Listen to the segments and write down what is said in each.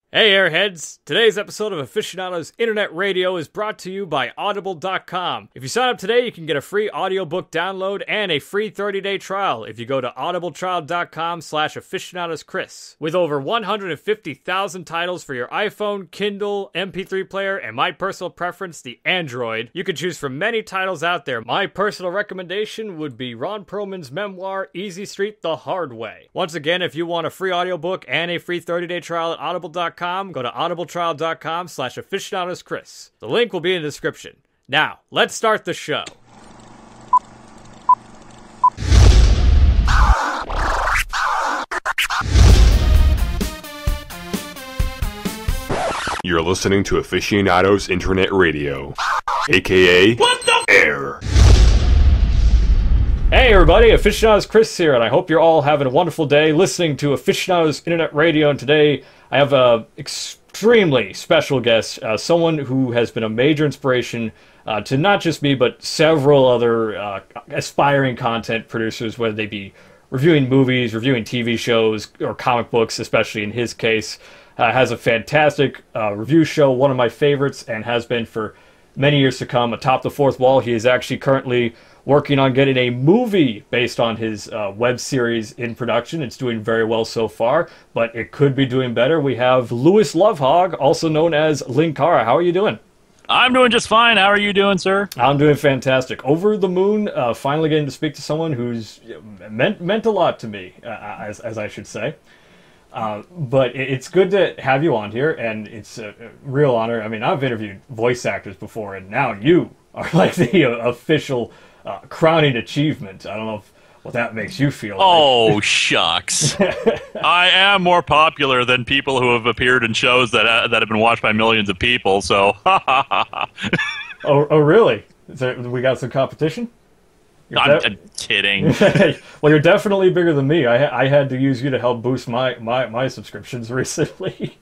Hey Airheads! Today's episode of Aficionados Internet Radio is brought to you by Audible.com. If you sign up today, you can get a free audiobook download and a free 30-day trial if you go to audibletrial.com/aficionadoschris. With over 150,000 titles for your iPhone, Kindle, MP3 player, and my personal preference, the Android, you can choose from many titles out there. My personal recommendation would be Ron Perlman's memoir, Easy Street the Hard Way. Once again, if you want a free audiobook and a free 30-day trial at Audible.com, go to audibletrial.com/aficionadoschris. The link will be in the description. Now, let's start the show. You're listening to Aficionados Internet Radio, aka A.I.R. Hey everybody, Aficionados Chris here, and I hope you're all having a wonderful day listening to Aficionados Internet Radio, and today I have a extremely special guest, someone who has been a major inspiration to not just me, but several other aspiring content producers, whether they be reviewing movies, reviewing TV shows, or comic books, especially in his case. Has a fantastic review show, one of my favorites, and has been for many years to come. Atop the Fourth Wall, he is actually currently working on getting a movie based on his web series in production. It's doing very well so far, but it could be doing better. We have Louis Lovehog, also known as Linkara. How are you doing? I'm doing just fine. How are you doing, sir? I'm doing fantastic. Over the moon, finally getting to speak to someone who's meant a lot to me, as I should say. But it's good to have you on here, and it's a real honor. I mean, I've interviewed voice actors before, and now you are like the official crowning achievement. I don't know what that makes you feel. Oh, shucks. I am more popular than people who have appeared in shows that have been watched by millions of people, so Oh, really? We got some competition? I'm kidding. Well, you're definitely bigger than me. I had to use you to help boost my subscriptions recently.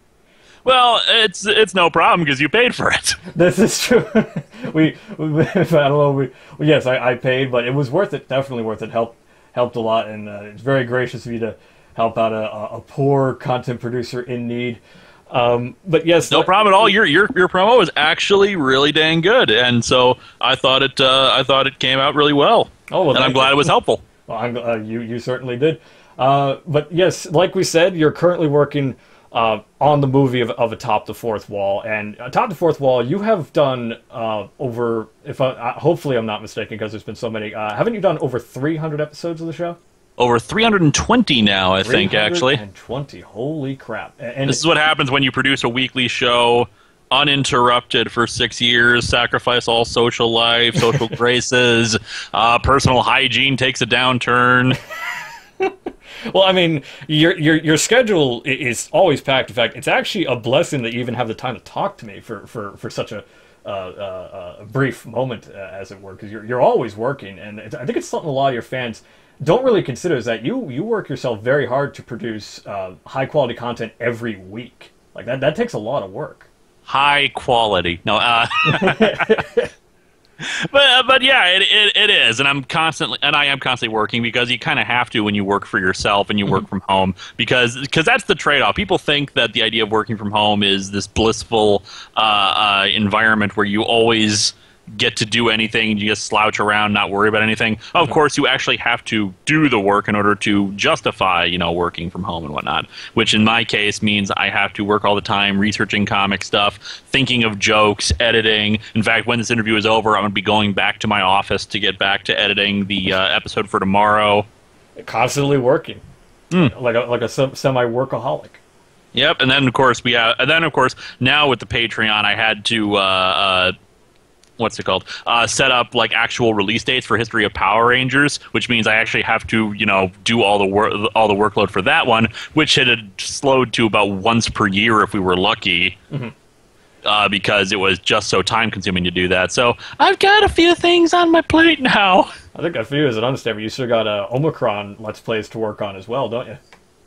Well, it's no problem because you paid for it. This is true. I don't know. Yes, I paid, but it was worth it. Definitely worth it. Helped a lot, and it's very gracious of you to help out a poor content producer in need. But yes, no problem at all. Your promo is actually really dang good, and so I thought it came out really well. Oh, well, and I'm glad it was helpful. Well, you certainly did. But yes, like we said, you're currently working on the movie of Atop the Fourth Wall, and Atop the Fourth Wall, you have done over. Hopefully, I'm not mistaken because there's been so many. Haven't you done over 300 episodes of the show? Over 320 now, I think, actually. 320, holy crap. And this is what happens when you produce a weekly show uninterrupted for 6 years, sacrifice all social life, social graces, personal hygiene takes a downturn. Well, I mean, your schedule is always packed. In fact, it's actually a blessing that you even have the time to talk to me for such a brief moment, as it were, because you're always working, and I think it's something a lot of your fans don't really consider, is that you work yourself very hard to produce high quality content every week. Like that takes a lot of work. High quality, no. But yeah, it is, and I am constantly working, because you kind of have to when you work for yourself and you work from home, because that's the trade-off. People think that the idea of working from home is this blissful environment where you always get to do anything, you just slouch around, not worry about anything. Of course, you actually have to do the work in order to justify, working from home and whatnot, which in my case means I have to work all the time researching comic stuff, thinking of jokes, editing. In fact, when this interview is over, I'm going to be going back to my office to get back to editing the episode for tomorrow. Constantly working. Like a semi-workaholic. Yep, and then of course now with the Patreon, I had to set up like actual release dates for History of Power Rangers, which means I actually have to, do all the workload for that one, which had slowed to about once per year if we were lucky, because it was just so time consuming to do that. So I've got a few things on my plate now. I think a few is an understatement. You still got Omicron Let's Plays to work on as well, don't you?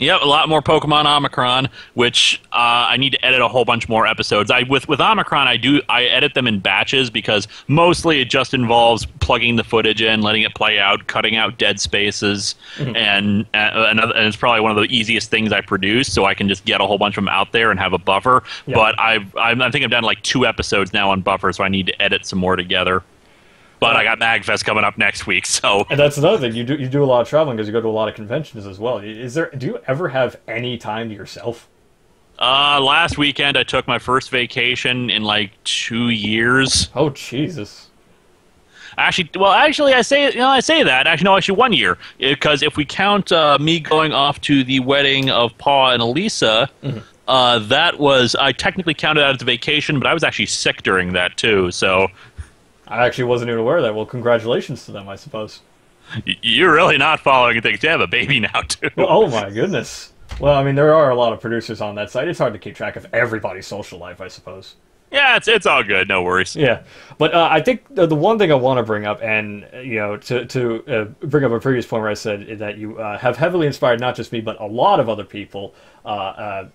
Yep, a lot more Pokemon Omicron, which I need to edit a whole bunch more episodes. With Omicron, I edit them in batches because mostly it just involves plugging the footage in, letting it play out, cutting out dead spaces, and it's probably one of the easiest things I produce. So I can just get a whole bunch of them out there and have a buffer. Yep. But I think I've done like 2 episodes now on buffer, so I need to edit some more together. But I got MagFest coming up next week, so. And that's another thing. You do a lot of traveling because you go to a lot of conventions as well. Do you ever have any time to yourself? Last weekend I took my first vacation in like 2 years. Oh Jesus! Actually, I say that. Actually, 1 year, because if we count me going off to the wedding of Paul and Elisa, that was, I technically counted that as a vacation, but I was actually sick during that too. So. I actually wasn't even aware of that. Well, congratulations to them, I suppose. You're really not following things. They have a baby now, too. Well, oh, my goodness. Well, I mean, there are a lot of producers on that site. It's hard to keep track of everybody's social life, I suppose. Yeah, it's all good. No worries. Yeah. But I think the one thing I want to bring up, and, to bring up a previous point where I said that you have heavily inspired not just me, but a lot of other people. I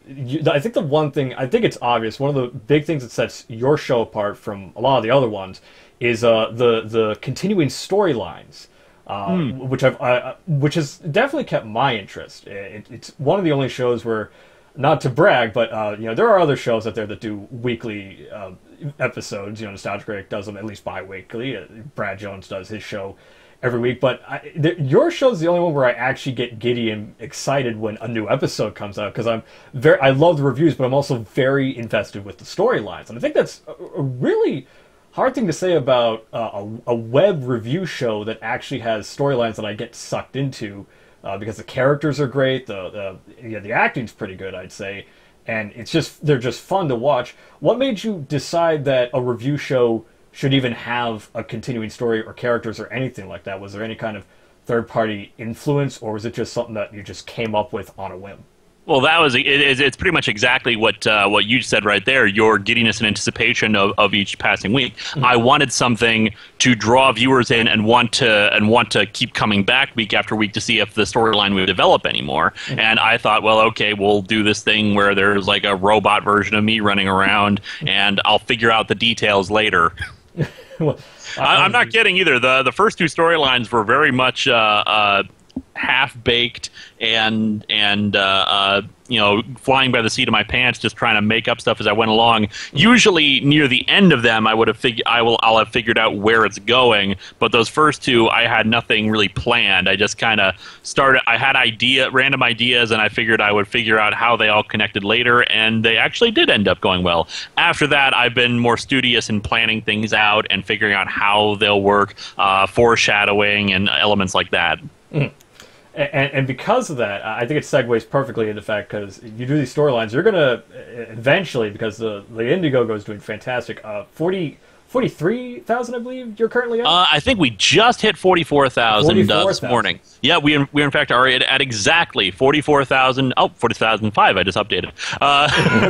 think the one thing, I think it's obvious, one of the big things that sets your show apart from a lot of the other ones is the continuing storylines, which has definitely kept my interest. It's one of the only shows where, not to brag, but there are other shows out there that do weekly episodes. Nostalgia Critic does them at least bi-weekly. Brad Jones does his show every week, but your show's the only one where I actually get giddy and excited when a new episode comes out, because I love the reviews, but I'm also very invested with the storylines, and I think that's a really hard thing to say about a web review show that actually has storylines that I get sucked into, because the characters are great, the acting's pretty good, I'd say, and they're just fun to watch. What made you decide that a review show should even have a continuing story or characters or anything like that? Was there any kind of third-party influence, or was it just something that you just came up with on a whim? Well, it's pretty much exactly what you said right there. Your giddiness and anticipation of each passing week. I wanted something to draw viewers in and want to keep coming back week after week to see if the storyline would develop anymore. And I thought, well, okay, we'll do this thing where there's like a robot version of me running around, and I'll figure out the details later. Well, I'm not kidding either. The first 2 storylines were very much half-baked and flying by the seat of my pants, just trying to make up stuff as I went along. Usually near the end of them, I'll have figured out where it's going. But those first 2, I had nothing really planned. I just kind of started. I had random ideas, and I figured I would figure out how they all connected later, and they actually did end up going well. After that, I've been more studious in planning things out and figuring out how they'll work, foreshadowing and elements like that. And because of that, I think it segues perfectly into the fact, because you do these storylines, you're going to eventually, because the IndieGoGo is doing fantastic, 43,000, I believe, you're currently at? I think we just hit 44,000 this morning. Yeah, we in fact are at exactly 44,000. Oh, 40,005, I just updated.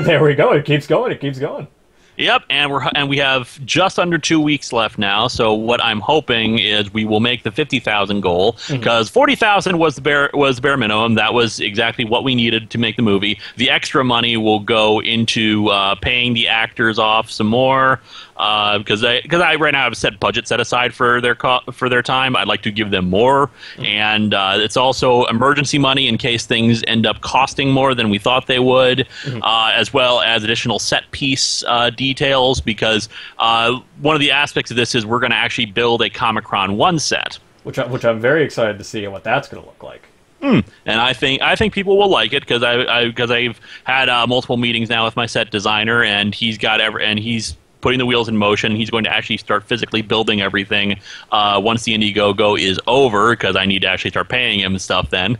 There we go. It keeps going. It keeps going. Yep, and we have just under 2 weeks left now. So what I'm hoping is we will make the 50,000 goal, because 40,000 was the bare minimum. That was exactly what we needed to make the movie. The extra money will go into paying the actors off some more, because I right now have a set budget set aside for their time. I'd like to give them more, and it's also emergency money in case things end up costing more than we thought they would, as well as additional set piece details, because one of the aspects of this is we're going to actually build a Comicron 1 set, which I'm very excited to see what that's going to look like. And I think people will like it, because I've had multiple meetings now with my set designer, and he's putting the wheels in motion. He's going to actually start physically building everything once the IndieGoGo is over, because I need to actually start paying him stuff then.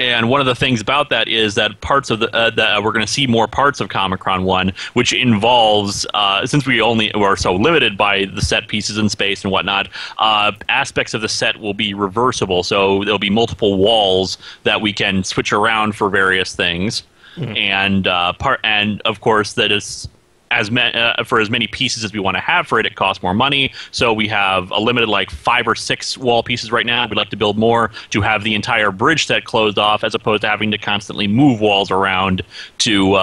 And one of the things about that is that parts of that we're going to see more parts of Comicron 1, which involves, since we only were so limited by the set pieces in space and whatnot, aspects of the set will be reversible. So there'll be multiple walls that we can switch around for various things, and of course that is for as many pieces as we want to have for it. It costs more money, so we have a limited like 5 or 6 wall pieces right now. We'd like to build more to have the entire bridge set closed off, as opposed to having to constantly move walls around to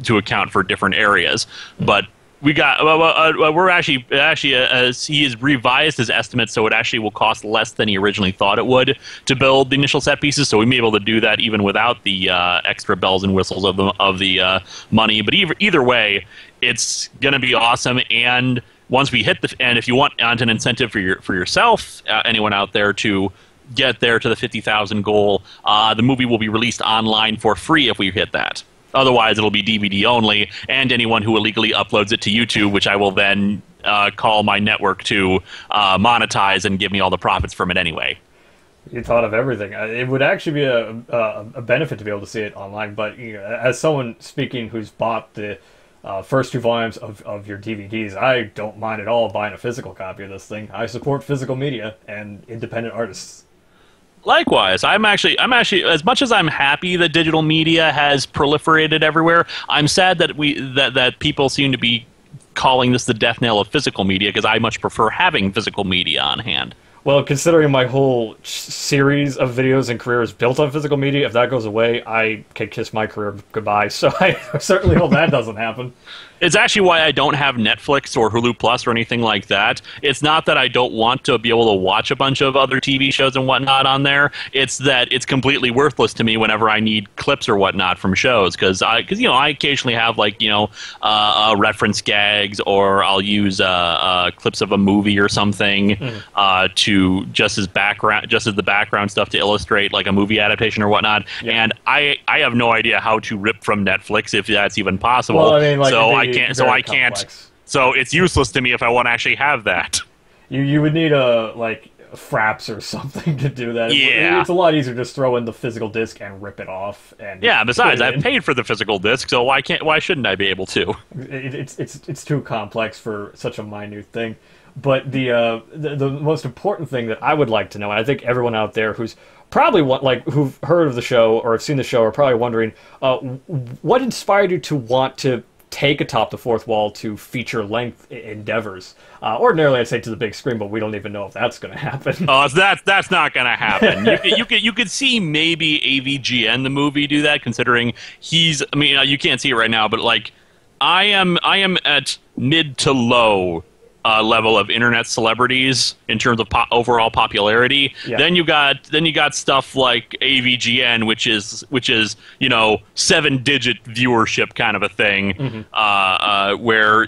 account for different areas. But we got we're actually he has revised his estimates, so it actually will cost less than he originally thought it would to build the initial set pieces. So we may be able to do that even without the extra bells and whistles of the money. But either way, it's going to be awesome. And once we hit and if you want an incentive for yourself, anyone out there to get there to the 50,000 goal, the movie will be released online for free if we hit that. Otherwise, it'll be DVD only, and anyone who illegally uploads it to YouTube, which I will then call my network to monetize and give me all the profits from it anyway. You thought of everything. It would actually be a benefit to be able to see it online, but as someone speaking who's bought the first 2 volumes of your DVDs, I don't mind at all buying a physical copy of this thing. I support physical media and independent artists. Likewise, I'm actually as much as I'm happy that digital media has proliferated everywhere, I'm sad that that people seem to be calling this the death knell of physical media, because I much prefer having physical media on hand. Well, considering my whole series of videos and career is built on physical media, if that goes away, I can kiss my career goodbye. So I certainly hope that doesn't happen. It's actually why I don't have Netflix or Hulu Plus or anything like that. It's not that I don't want to be able to watch a bunch of other TV shows and whatnot on there. It's that it's completely worthless to me whenever I need clips or whatnot from shows, because I occasionally have reference gags, or I'll use clips of a movie or something to just as the background stuff to illustrate like a movie adaptation or whatnot. Yeah. And I have no idea how to rip from Netflix, if that's even possible. Well, I mean, I can't. So it's useless to me if I want to actually have that. You would need fraps or something to do that. Yeah, it's a lot easier to just throw in the physical disc and rip it off. And yeah, besides, I've paid for the physical disc, so why shouldn't I be able to? It's too complex for such a minute thing. But the most important thing that I would like to know, and I think everyone out there who's probably who've heard of the show or have seen the show are probably wondering, what inspired you to want to take Atop the Fourth Wall to feature-length endeavors? Ordinarily, I'd say to the big screen, but we don't even know if that's going to happen. Oh, that's not going to happen. You could see maybe AVGN the movie do that, considering he's. I mean, you can't see it right now, but I am at mid to low level of internet celebrities in terms of overall popularity. Yeah. Then you got stuff like AVGN, which is 7-digit viewership kind of a thing, where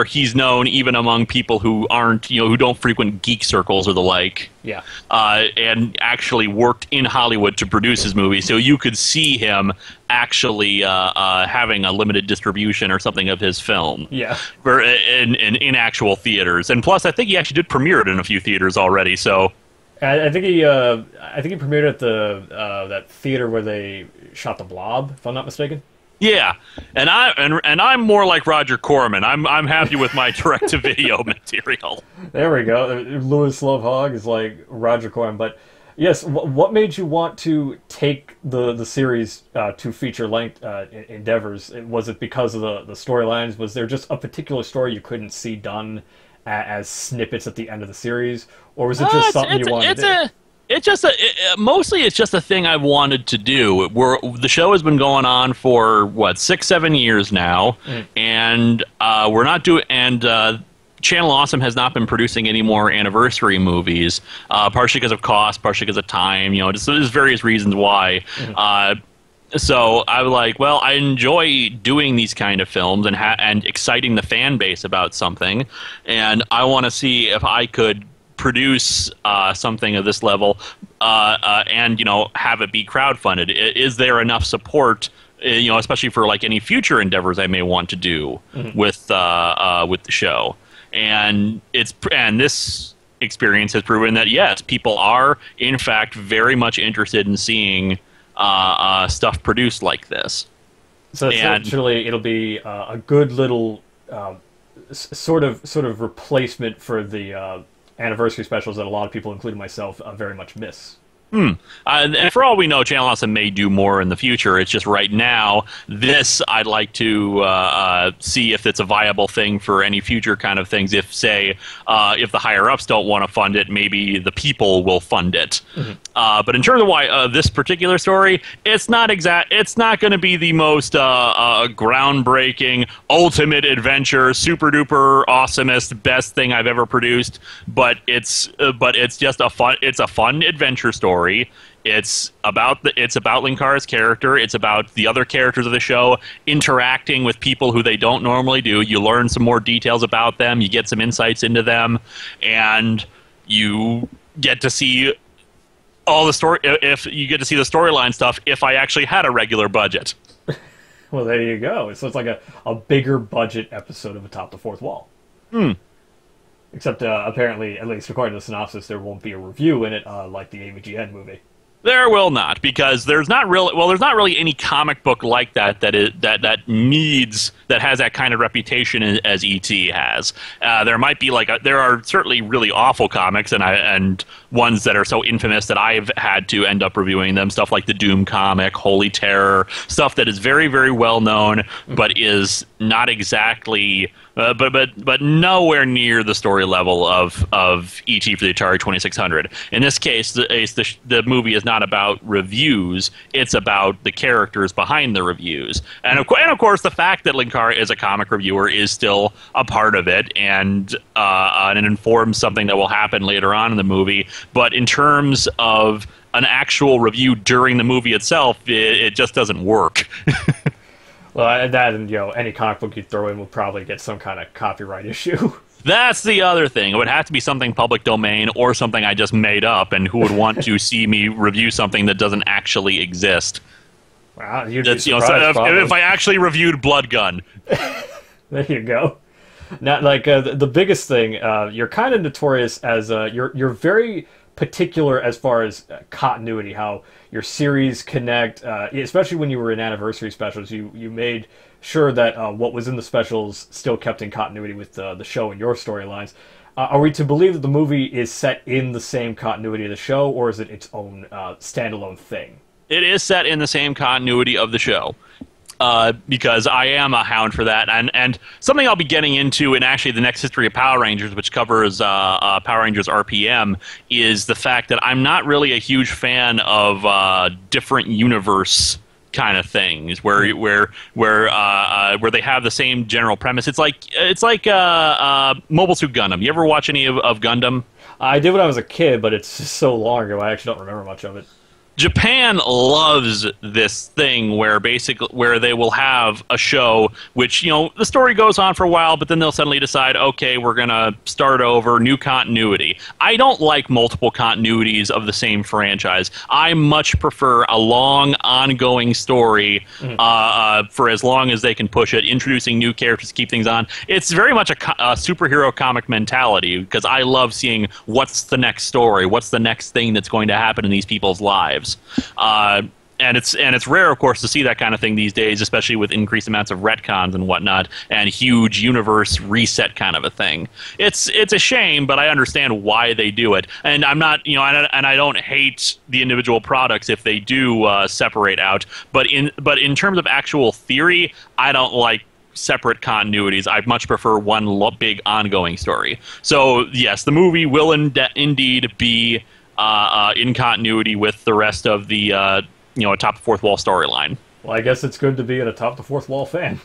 he's known even among people who aren't who don't frequent geek circles or the like. Yeah. And actually worked in Hollywood to produce his movie, so you could see him actually having a limited distribution or something of his film. Yeah. In actual theaters, and plus I think he actually did premiere it in a few theaters already. So I think he premiered at the that theater where they shot The Blob, if I'm not mistaken. Yeah, and I'm more like Roger Corman. I'm happy with my direct-to-video material. There we go. Louis Love Hogg is like Roger Corman. But yes, what made you want to take the series to feature-length endeavors? Was it because of the storylines? Was there just a particular story you couldn't see done as snippets at the end of the series, or was it just something you wanted to do? Mostly it's just a thing I've wanted to do. The show has been going on for 6-7 years now, and we're not doing. And Channel Awesome has not been producing any more anniversary movies, partially because of cost, partially because of time. There's various reasons why. So I was like, well, I enjoy doing these kind of films and exciting the fan base about something, and I want to see if I could produce something of this level and have it be crowdfunded. Is there enough support, especially for any future endeavors I may want to do with the show? And this experience has proven that yes, people are in fact very much interested in seeing stuff produced like this. So essentially, it'll be a good little sort of replacement for the anniversary specials that a lot of people, including myself, very much miss. And for all we know, Channel Awesome may do more in the future. It's just right now, this I'd like to see if it's a viable thing for any future kind of things. If, say, if the higher-ups don't want to fund it, maybe the people will fund it. But in terms of why this particular story, it's not going to be the most groundbreaking, ultimate adventure, super-duper awesomest, best thing I've ever produced. But it's just a fun adventure story. It's about Linkara's character. It's about the other characters of the show interacting with people who they don't normally do. You learn some more details about them. You get some insights into them, and you get to see all the story. If you get to see the storyline stuff, if I actually had a regular budget. Well, there you go. So it's like a bigger budget episode of Atop the Fourth Wall. Except apparently, at least according to the synopsis, there won't be a review in it like the AVGN movie. There will not, because there's not really any comic book like that that has that kind of reputation as E.T. has. There might be there are certainly really awful comics and ones that are so infamous that I've had to end up reviewing them. Stuff like the Doom comic, Holy Terror, stuff that is very, very well known, but is not exactly. But nowhere near the story level of E.T. for the Atari 2600. In this case, the movie is not about reviews; it's about the characters behind the reviews, and of course the fact that Linkara is a comic reviewer is still a part of it, and it informs something that will happen later on in the movie. But in terms of an actual review during the movie itself, it just doesn't work. Well, that and any comic book you throw in will probably get some kind of copyright issue. That's the other thing. It would have to be something public domain or something I just made up, and who would want to see me review something that doesn't actually exist? Wow, you'd be surprised, if I actually reviewed Blood Gun. There you go. Now, the biggest thing, you're kind of notorious as you're very particular as far as continuity, how your series connect, especially when you were in anniversary specials. You made sure that what was in the specials still kept in continuity with the show and your storylines. Are we to believe that the movie is set in the same continuity of the show, or is it its own standalone thing? It is set in the same continuity of the show. Because I am a hound for that, and something I'll be getting into in actually the next History of Power Rangers, which covers Power Rangers RPM, is the fact that I'm not really a huge fan of different universe kind of things where they have the same general premise. It's like Mobile Suit Gundam. You ever watch any of Gundam? I did when I was a kid, but it's just so long ago I actually don't remember much of it. Japan loves this thing where they will have a show which, the story goes on for a while, but then they'll suddenly decide, okay, we're going to start over, new continuity. I don't like multiple continuities of the same franchise. I much prefer a long, ongoing story for as long as they can push it, introducing new characters to keep things on. It's very much a superhero comic mentality, because I love seeing what's the next story, what's the next thing that's going to happen in these people's lives. And it's rare, of course, to see that kind of thing these days, especially with increased amounts of retcons and whatnot, and huge universe reset kind of a thing. It's a shame, but I understand why they do it. And I'm not, and I don't hate the individual products if they do separate out. But in terms of actual theory, I don't like separate continuities. I much prefer one big ongoing story. So yes, the movie will indeed be in continuity with the rest of the Atop the Fourth Wall storyline. Well, I guess it's good to be an Atop the Fourth Wall fan.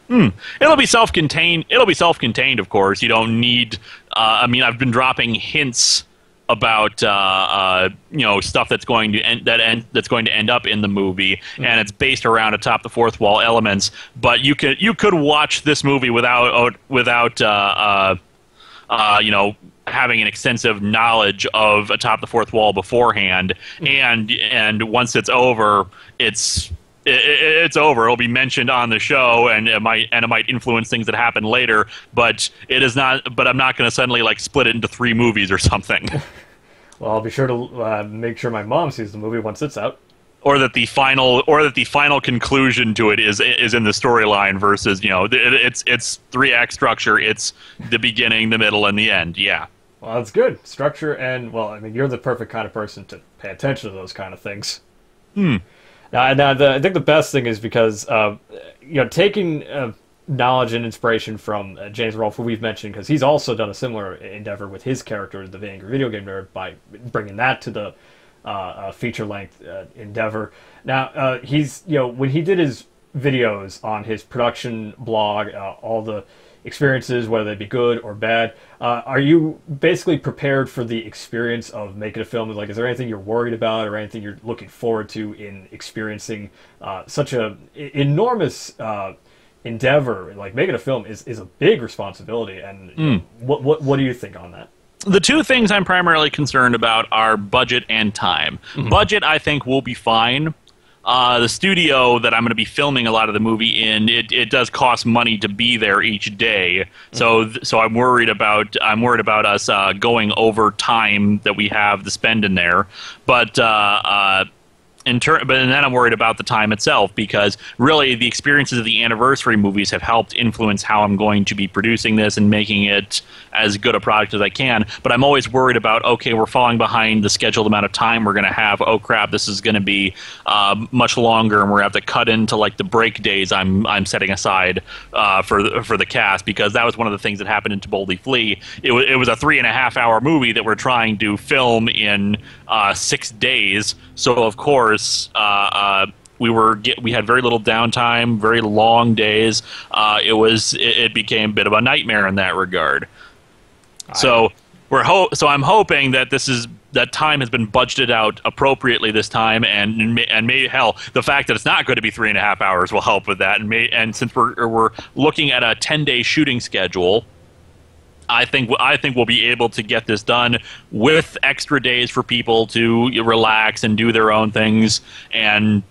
It'll be self-contained. Of course. You don't need. I've been dropping hints about stuff that's going to end up in the movie, and it's based around Atop the Fourth Wall elements. But you could watch this movie without having an extensive knowledge of Atop the Fourth Wall beforehand, and once it's over, it's over. It'll be mentioned on the show, and it might influence things that happen later. But it is not. But I'm not going to suddenly split it into 3 movies or something. Well, I'll be sure to make sure my mom sees the movie once it's out. Or that the final conclusion to it is in the storyline versus it's 3-act structure. It's the beginning, the middle, and the end. Yeah. Well, that's good. Structure and, well, I mean, you're the perfect kind of person to pay attention to those kind of things. Now, I think the best thing is because, taking knowledge and inspiration from James Rolfe, who we've mentioned, because he's also done a similar endeavor with his character, the Angry Video Game Nerd, by bringing that to the feature-length endeavor. Now, he's, when he did his videos on his production blog, all the experiences, whether they be good or bad, are you basically prepared for the experience of making a film? Like, is there anything you're worried about or anything you're looking forward to in experiencing such a enormous endeavor? Like, making a film is a big responsibility, and what do you think on that? The two things I'm primarily concerned about are budget and time. Budget, I think, will be fine. The studio that I'm going to be filming a lot of the movie in, it does cost money to be there each day. So I'm worried about us going over time that we have to spend in there. But then I'm worried about the time itself, because really the experiences of the anniversary movies have helped influence how I'm going to be producing this and making it as good a product as I can. But I'm always worried about, okay, we're falling behind the scheduled amount of time we're going to have. Oh crap, this is going to be much longer, and we're going to have to cut into like the break days I'm setting aside for the cast, because that was one of the things that happened in To Boldly Flee. It was a 3.5-hour movie that we're trying to film in 6 days. So of course, we had very little downtime, very long days. It became a bit of a nightmare in that regard. So I'm hoping that that time has been budgeted out appropriately this time, and maybe, hell, the fact that it's not going to be 3.5 hours will help with that. And since we're looking at a 10-day shooting schedule, I think we'll be able to get this done with extra days for people to relax and do their own things, and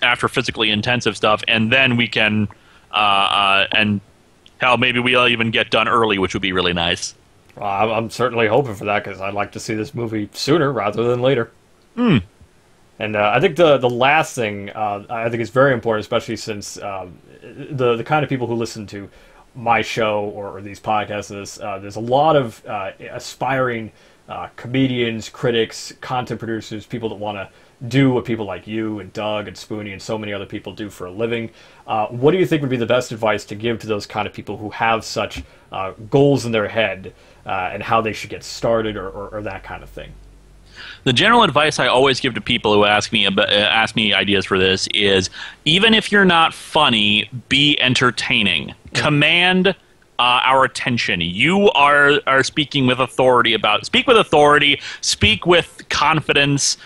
after physically intensive stuff, and then we can and hell, maybe we'll even get done early, which would be really nice. I'm certainly hoping for that, because I'd like to see this movie sooner rather than later. And I think the last thing I think is very important, especially since the kind of people who listen to my show or these podcasts, there's a lot of aspiring comedians, critics, content producers, people that want to do what people like you and Doug and Spoonie and so many other people do for a living. What do you think would be the best advice to give to those kind of people who have such goals in their head, and how they should get started or that kind of thing? The general advice I always give to people who ask me ideas for this is, even if you're not funny, be entertaining. Command our attention. You are speaking with authority speak with authority, speak with confidence,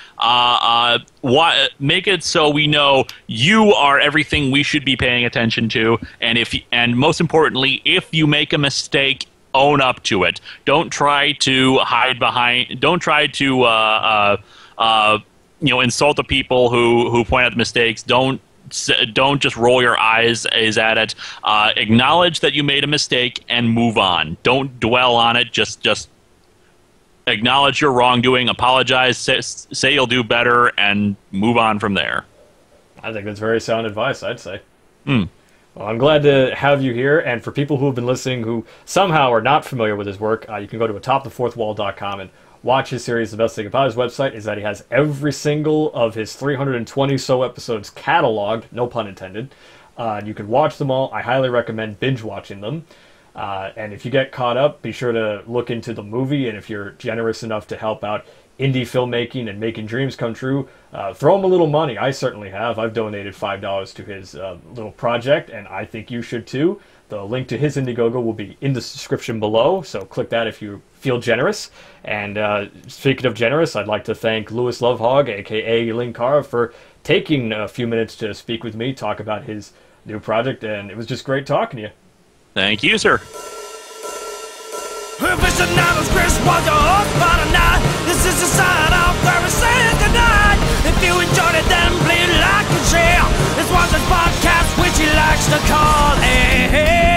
make it so we know you are everything we should be paying attention to, and most importantly, if you make a mistake, own up to it. Don't try to hide behind. Don't try to insult the people who point out the mistakes. Don't just roll your eyes at it. Acknowledge that you made a mistake and move on. Don't dwell on it. Just acknowledge your wrongdoing. Apologize. Say you'll do better, and move on from there. I think that's very sound advice, I'd say. Well, I'm glad to have you here, and for people who have been listening who somehow are not familiar with his work, you can go to atopthefourthwall.com and watch his series. The best thing about his website is that he has every single of his 320-so episodes cataloged, no pun intended. You can watch them all. I highly recommend binge-watching them. And if you get caught up, be sure to look into the movie, and if you're generous enough to help out indie filmmaking and making dreams come true, throw him a little money. I certainly have. I've donated $5 to his little project, and I think you should too. The link to his IndieGoGo will be in the description below, so click that if you feel generous. And speaking of generous, I'd like to thank Louis Lovehog, a.k.a. Linkara, for taking a few minutes to speak with me, talk about his new project, and it was just great talking to you. Thank you, sir. Aficionados Chris was your host for tonight. This is the sign off where we say goodnight. If you enjoyed it, then please like and share. This was his podcast, which he likes to call A.I.R.